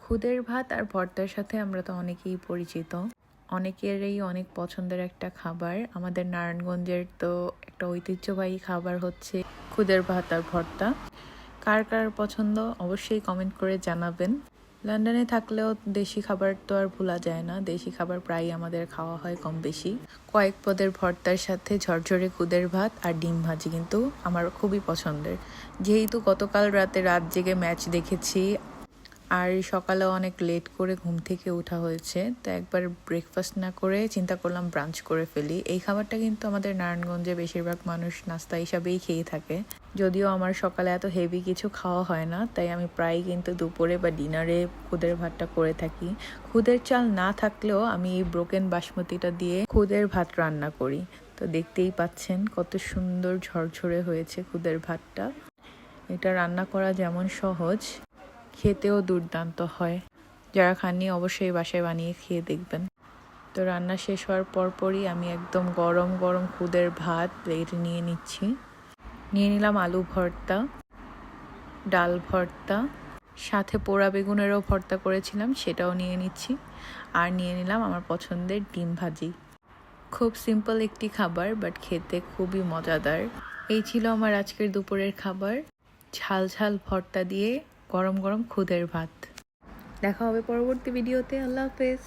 খুদের ভাত আর ভর্তার সাথে আমরা তো অনেকেই পরিচিত। অনেকেরই অনেক পছন্দের একটা খাবার। আমাদের নারায়ণগঞ্জের তো একটা ঐতিহ্যবাহী খাবার হচ্ছে খুদের ভাত আর ভর্তা। কার কার পছন্দ অবশ্যই কমেন্ট করে জানাবেন। লন্ডনে থাকলেও দেশি খাবার তো আর ভোলা যায় না। দেশি খাবার প্রায়ই আমাদের খাওয়া হয় কম বেশি। কয়েক পদের ভর্তার সাথে ঝরঝরে খুদের ভাত আর ডিম ভাজি কিন্তু আমার খুবই পছন্দের। যেহেতু গতকাল রাতে রাত জেগে ম্যাচ দেখেছি আর সকালে অনেক লেট করে ঘুম থেকে ওঠা হয়েছে, তো একবার ব্রেকফাস্ট না করে চিন্তা করলাম ব্রাঞ্চ করে ফেলি। এই খাবারটা কিন্তু আমাদের নারায়ণগঞ্জে বেশিরভাগ মানুষ নাস্তা হিসাবেই খেয়ে থাকে। যদিও আমার সকালে এত হেভি কিছু খাওয়া হয় না, তাই আমি প্রায়ই কিন্তু দুপুরে বা ডিনারে খুদের ভাতটা করে থাকি। খুদের চাল না থাকলেও আমি এই ব্রোকেন বাসমতিটা দিয়ে খুদের ভাত রান্না করি। তো দেখতেই পাচ্ছেন কত সুন্দর ঝরঝরে হয়েছে খুদের ভাতটা। এটা রান্না করা যেমন সহজ, খেতেও দুর্দান্ত হয়। যারা খাননি অবশ্যই বাসায় বানিয়ে খেয়ে দেখবেন। তো রান্না শেষ হওয়ার পরপরই আমি একদম গরম গরম খুদের ভাত প্লেটে নিয়ে নিচ্ছি। নিয়ে নিলাম আলু ভর্তা, ডাল ভর্তা, সাথে পোড়া বেগুনেরও ভর্তা করেছিলাম সেটাও নিয়ে নিচ্ছি। আর নিয়ে নিলাম আমার পছন্দের ডিম ভাজি। খুব সিম্পল একটি খাবার, বাট খেতে খুবই মজাদার। এই ছিল আমার আজকের দুপুরের খাবার, ঝাল ঝাল ভর্তা দিয়ে গরম গরম খুদের ভাত। দেখা হবে পরবর্তী ভিডিওতে। আল্লাহ হাফেজ।